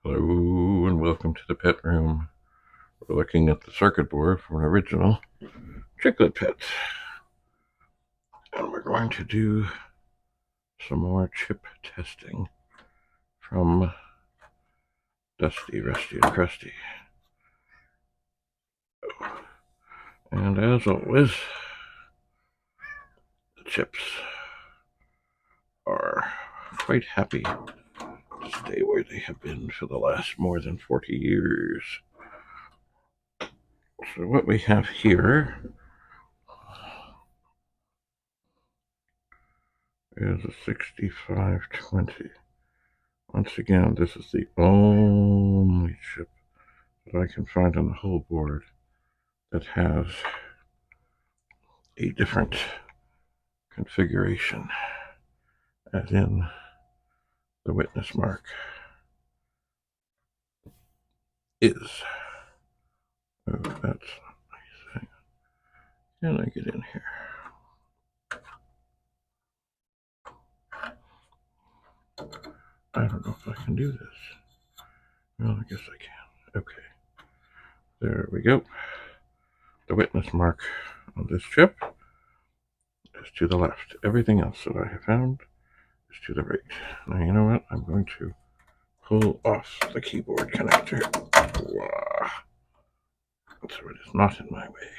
Hello and welcome to the pet room. We're looking at the circuit board for an original Chiclet Pet. And we're going to do some more chip testing from Dusty, Rusty, and Crusty. And as always, the chips are quite happy to stay where they have been for the last more than 40 years. So what we have here is a 6520. Once again, this is the only chip that I can find on the whole board that has a different configuration, as in the witness mark is. Oh, that's nice. Can I get in here? I don't know if I can do this. Well, I guess I can. Okay. There we go. The witness mark on this chip is to the left. Everything else that I have found is to the right. Now, you know what? I'm going to pull off the keyboard connector. So it is not in my way.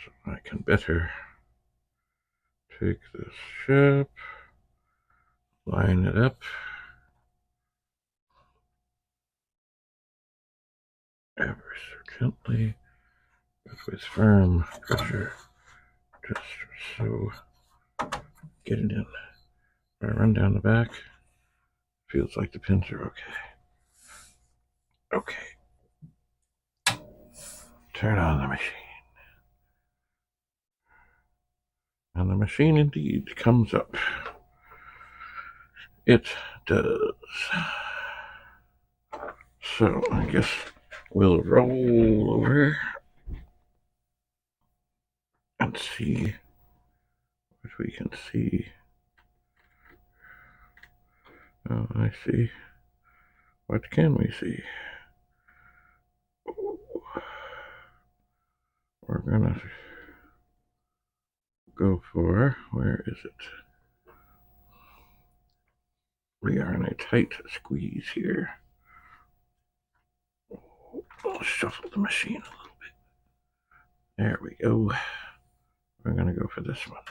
So I can better take this chip, line it up, ever so gently, but with firm pressure, just so get it in. If I run down the back, feels like the pins are okay. Okay. Turn on the machine. And the machine indeed comes up. It does. So I guess we'll roll over and see what we can see. Oh, I see. What can we see? We're gonna go for, where is it? We are in a tight squeeze here. I'll shuffle the machine a little bit. There we go. We're gonna go for this one.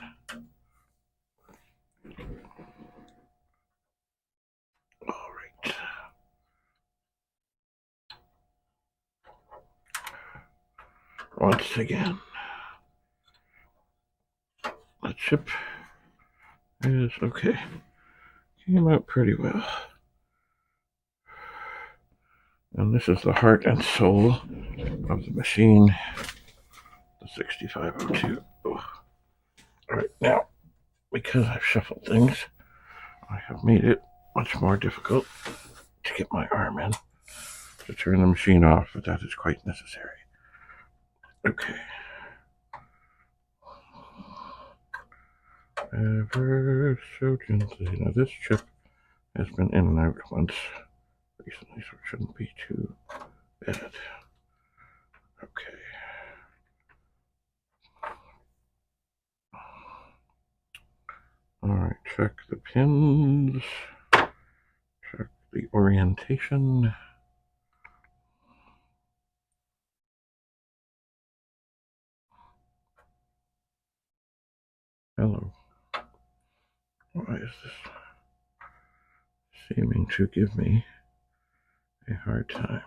All right. Once again, the chip is okay. Came out pretty well. And this is the heart and soul of the machine, the 6502. All right, now, because I've shuffled things, I have made it much more difficult to get my arm in to turn the machine off, but that is quite necessary. Okay. Ever so gently. Now this chip has been in and out once recently, so it shouldn't be too bad. Okay. Alright, check the pins. Check the orientation. Hello. Why is this seeming to give me a hard time?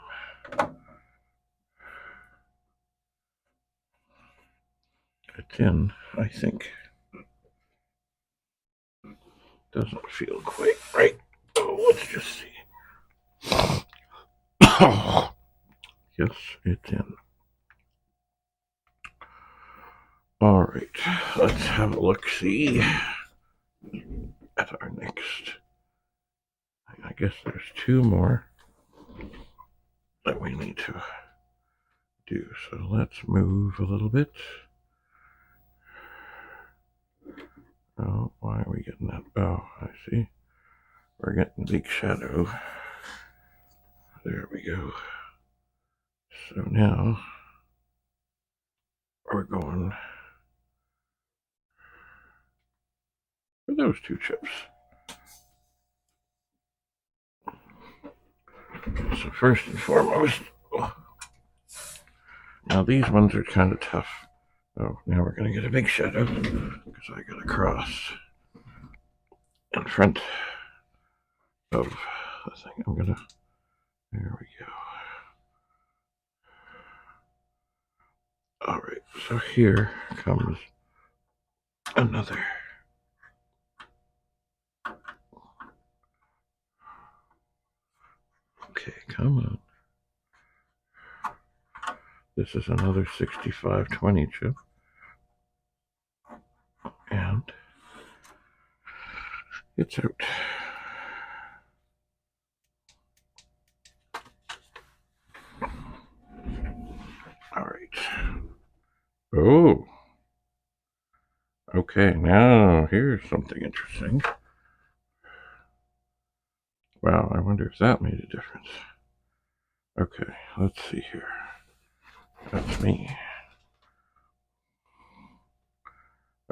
It's in, I think. Doesn't feel quite right. Oh, let's just see. Oh, yes, it's in. All right, let's have a look-see at our next. I guess there's two more that we need to do. So let's move a little bit. Oh, why are we getting that? Oh, I see. We're getting a big shadow. There we go. So now we're going for those two chips. So first and foremost, now these ones are kind of tough. Oh, now we're going to get a big shadow because I got a cross in front of the thing. I'm going to, there we go. All right, so here comes another. Okay, come on. This is another 6520 chip. And it's out. All right. Oh. Okay, now here's something interesting. Wow, I wonder if that made a difference. Okay, let's see here. That's me.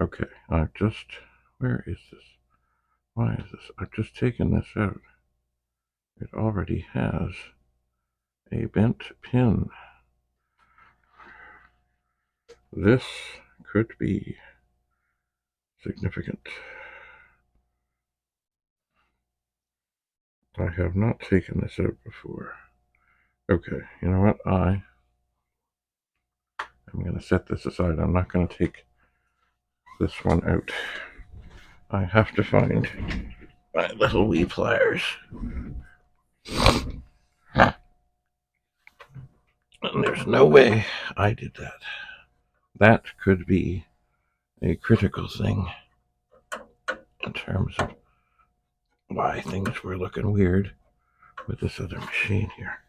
Okay, I've just... Where is this? Why is this? I've just taken this out. It already has a bent pin. This could be significant. I have not taken this out before. Okay, you know what? I'm going to set this aside. I'm not going to take this one out. I have to find my little wee pliers. And there's no way I did that. That could be a critical thing in terms of why things were looking weird with this other machine here.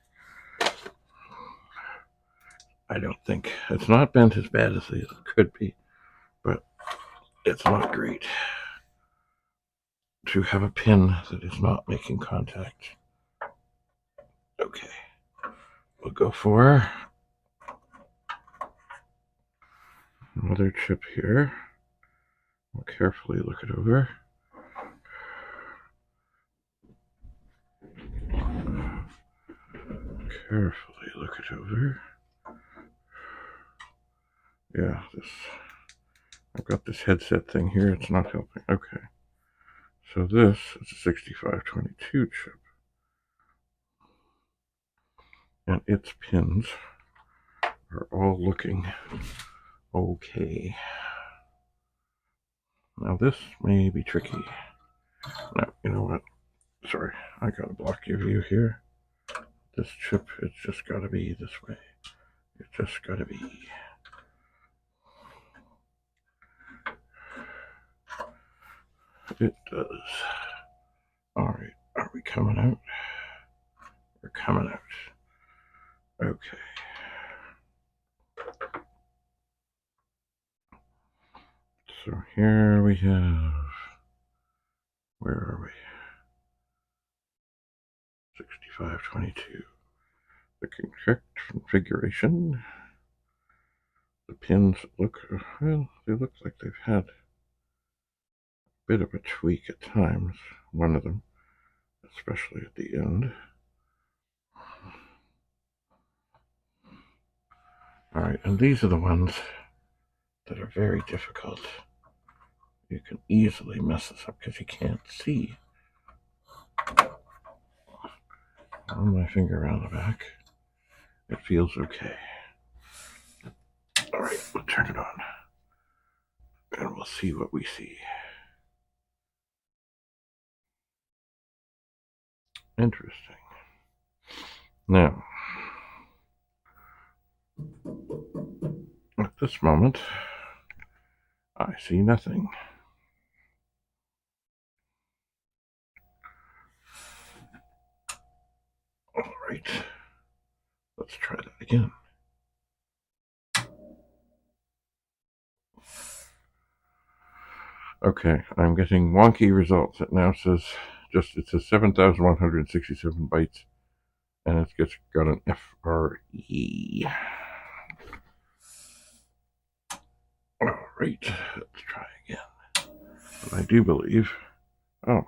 I don't think it's not bent as bad as it could be, but it's not great to have a pin that is not making contact. Okay, we'll go for another chip here. We'll carefully look it over. Carefully look it over. Yeah, I've got this headset thing here. It's not helping. Okay. So this is a 6522 chip. And its pins are all looking okay. Now this may be tricky. Now, you know what? Sorry, I gotta block your view here. This chip, it's just gotta be this way. It's just gotta be. It does. Alright, are we coming out? We're coming out. Okay. So here we have, where are we? 6522. The correct configuration. The pins look, well, they look like they've had a bit of a tweak at times. One of them, especially at the end. All right, and these are the ones that are very difficult. You can easily mess this up because you can't see. Run my finger around the back. It feels okay. All right, we'll turn it on. And we'll see what we see. Interesting. Now, at this moment, I see nothing. All right, let's try that again. Okay, I'm getting wonky results. It now says it says 7,167 bytes and it's just got an FRE. All right, let's try again. And I do believe, oh,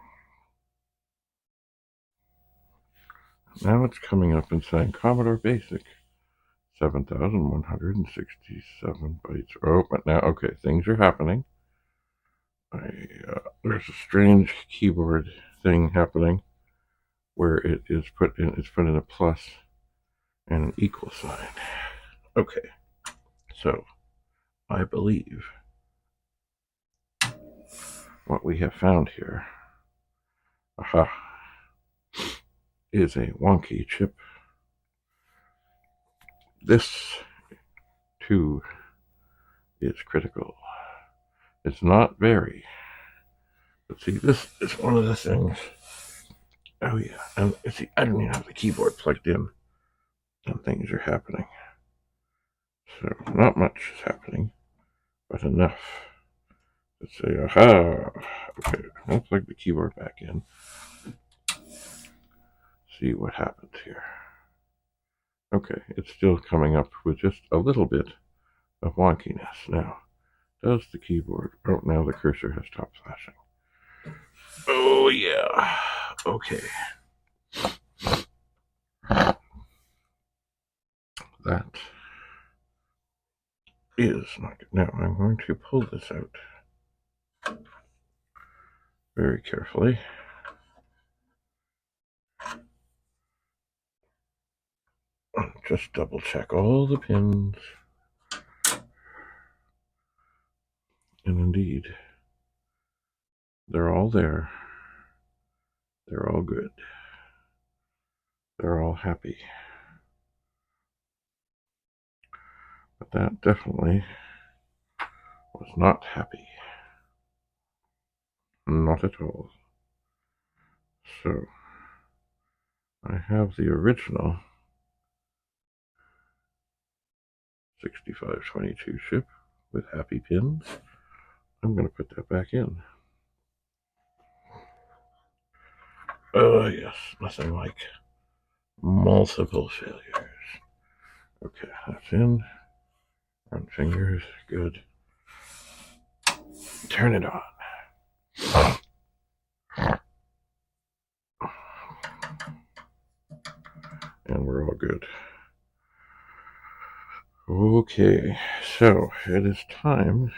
now it's coming up and saying Commodore Basic, 7,167 bytes. Oh, but now, okay, things are happening. There's a strange keyboard thing happening where it is put in a plus and an equal sign. Okay, so I believe what we have found here, aha, is a wonky chip. This too is critical. It's not very, but see, this is one of the things. Oh yeah, and see, I don't even have the keyboard plugged in, and things are happening. So not much is happening, but enough. Let's say, aha. Okay, I'll plug the keyboard back in. See what happens here. Okay, it's still coming up with just a little bit of wonkiness. Now, does the keyboard... Oh, now the cursor has stopped flashing. Oh, yeah. Okay. That is not good. Now, I'm going to pull this out very carefully. Just double check all the pins. And indeed, they're all there. They're all good. They're all happy. But that definitely was not happy. Not at all. So, I have the original 6522 chip with happy pins. I'm going to put that back in. Oh, yes, nothing like multiple failures. Okay, that's in. Run fingers, good. Turn it on. And we're all good. Okay, so it is time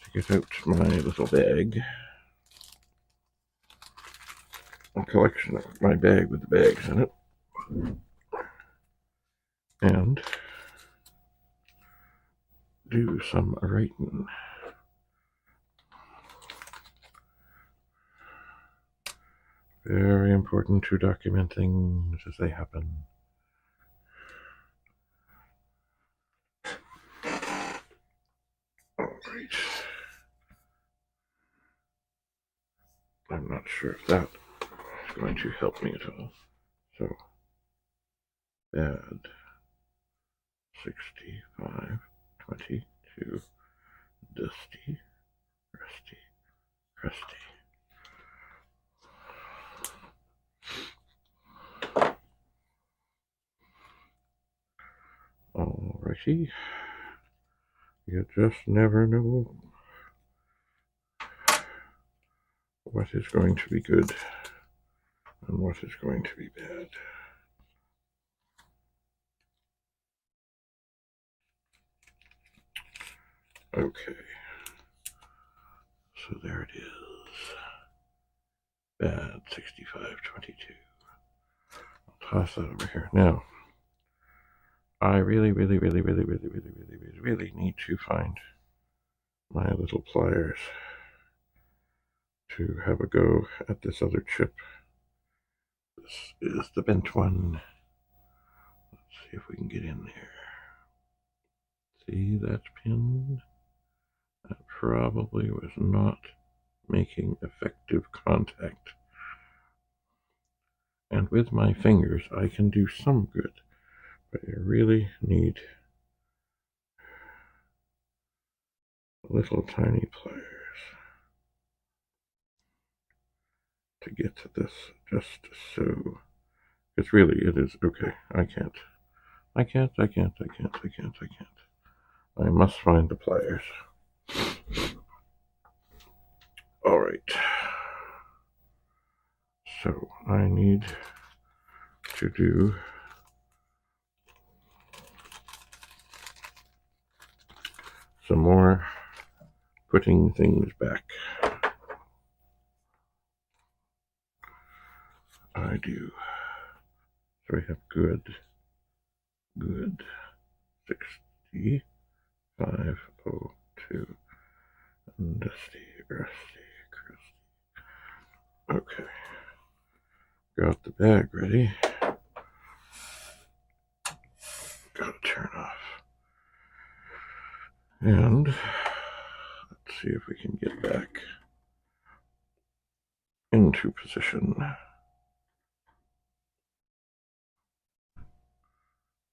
to get out my little bag. A collection of my bag with the bags in it. And do some writing. Very important to document things as they happen. All right. I'm not sure if that is going to help me at all. So, bad 65, 22, dusty, rusty, crusty. Alrighty. You just never know what is going to be good and what is going to be bad. Okay. So there it is. Bad 6522. I'll toss that over here. Now, I really need to find my little pliers to have a go at this other chip. This is the bent one. Let's see if we can get in there. See, that's pinned. That probably was not making effective contact. And with my fingers, I can do some good, but I really need little tiny pliers to get to this just so It's really, it is, okay, I can't. I must find the pliers. All right. So I need to do some more putting things back. I do. So we have good 6502 and dusty, rusty, crusty. Okay. Got the bag ready. Got to turn off. And let's see if we can get back into position.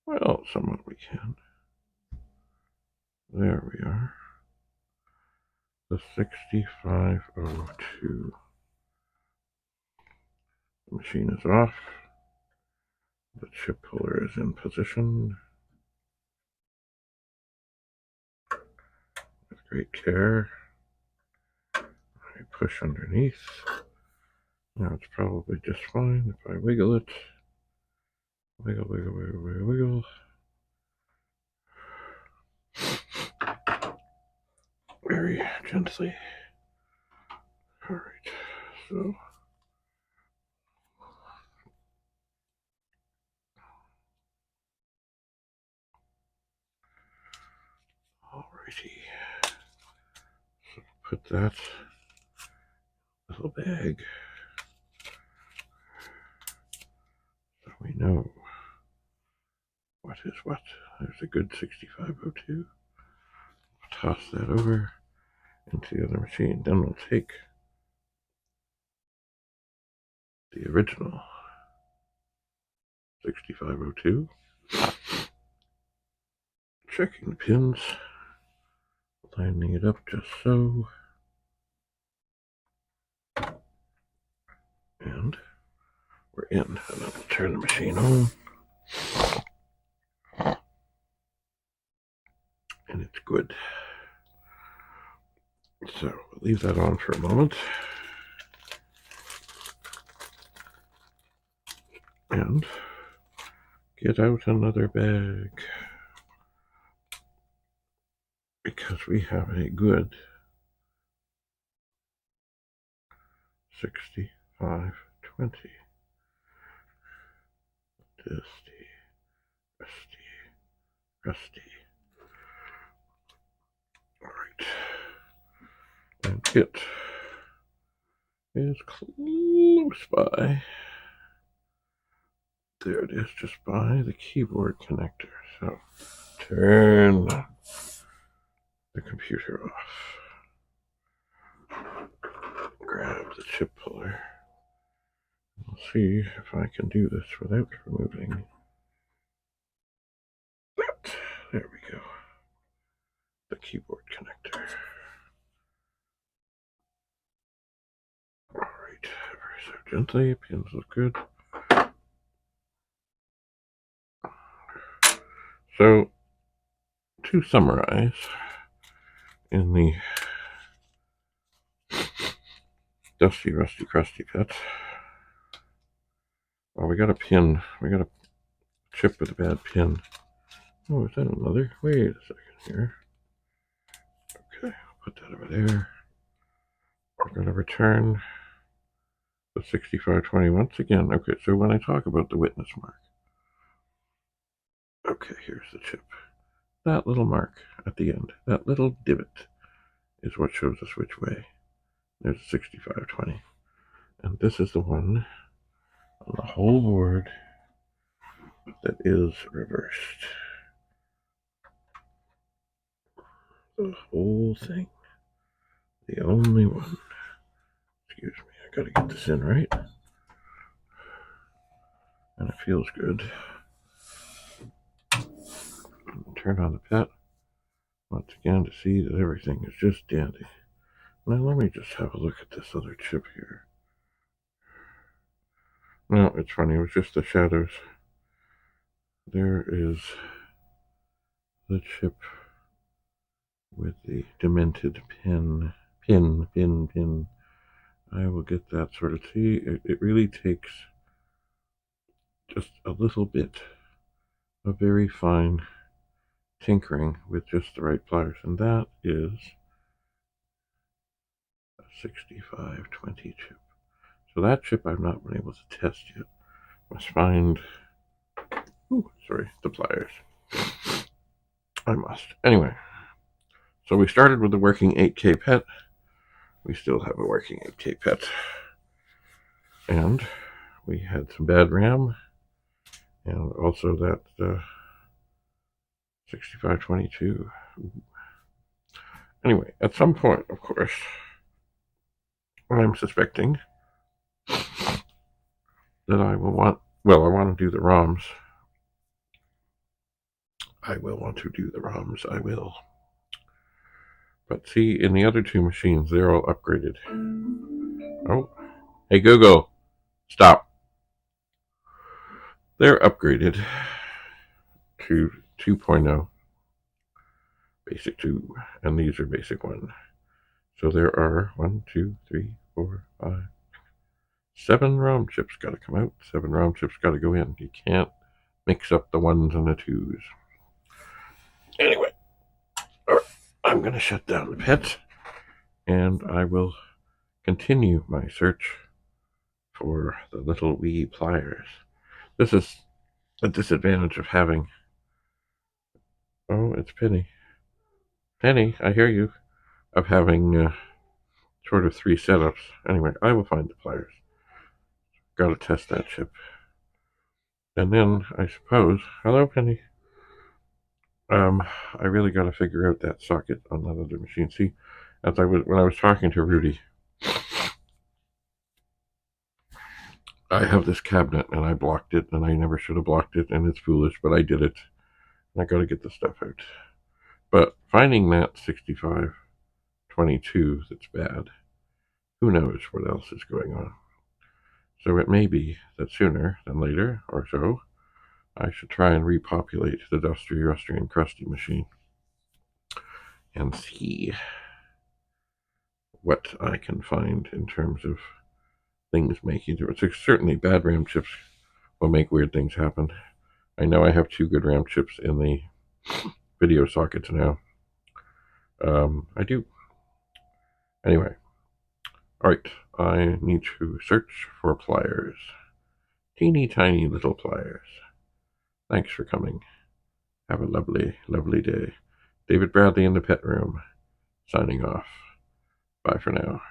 Well, somewhat we can. There we are. The 6502. The machine is off. The chip puller is in position. With great care. I push underneath. Now it's probably just fine if I wiggle it. Wiggle, wiggle, wiggle, wiggle, wiggle. Very gently. Alright, so alrighty. So put that little bag so we know what is what. There's a good 6502. Toss that over into the other machine. Then we'll take the original 6502. Checking the pins. Lining it up just so. And we're in. And then we'll turn the machine on. And it's good. So we'll leave that on for a moment. And get out another bag. Because we have a good 6520. Dusty, rusty. Alright. And it is close by. There it is, just by the keyboard connector. So turn the computer off. Grab the chip puller. We'll see if I can do this without removing that. There we go. The keyboard connector. Alright, very so gently. Pins look good. So, to summarize, in the dusty, rusty, crusty pit, well, we got a pin. We got a chip with a bad pin. Oh, is that another? Wait a second here. Okay, I'll put that over there. We're going to return the 6520 once again. Okay, so when I talk about the witness mark, okay, here's the chip. That little mark at the end, that little divot, is what shows us which way. There's a 6520. And this is the one on the whole board that is reversed. The whole thing. The only one. Excuse me, I gotta get this in right. And it feels good. Turn on the pet once again to see that everything is just dandy. Now let me just have a look at this other chip here. No, it's funny. It was just the shadows. There is the chip with the demented pin. I will get that sorted. See, it really takes just a little bit of very fine tinkering with just the right pliers, and that is a 6520 chip. So that chip I've not been able to test yet. Must find, the pliers. I must. Anyway, so we started with the working 8K PET. We still have a working 8K PET. And we had some bad RAM, and also that 6522. Anyway, at some point, of course, I'm suspecting that I will want, I want to do the ROMs. I will want to do the ROMs, I will. But see, in the other two machines, they're all upgraded. Oh, hey Google, stop. They're upgraded to 2.0, basic 2, and these are basic 1. So there are 1, 2, 3, 4, 5, 7 ROM chips got to come out. 7 ROM chips got to go in. You can't mix up the 1s and the 2s. Anyway, all right, I'm going to shut down the PET, and I will continue my search for the little wee pliers. This is a disadvantage of having... Oh, it's Penny. Penny, I hear you. Of having sort of 3 setups. Anyway, I will find the pliers. Got to test that chip. And then, I suppose... Hello, Penny. I really got to figure out that socket on that other machine. See, when I was talking to Rudy, I have this cabinet and I blocked it, and I never should have blocked it, and it's foolish, but I did it. And I got to get the stuff out. But finding that 6522 that's bad, who knows what else is going on. So it may be that sooner than later, or so, I should try and repopulate the Dusty, Rusty, and Crusty machine and see what I can find in terms of things making difference. Certainly bad RAM chips will make weird things happen. I know I have 2 good RAM chips in the video sockets now. I do. Anyway, alright, I need to search for pliers. Teeny tiny little pliers. Thanks for coming. Have a lovely, lovely day. David Bradley in the pet room, signing off. Bye for now.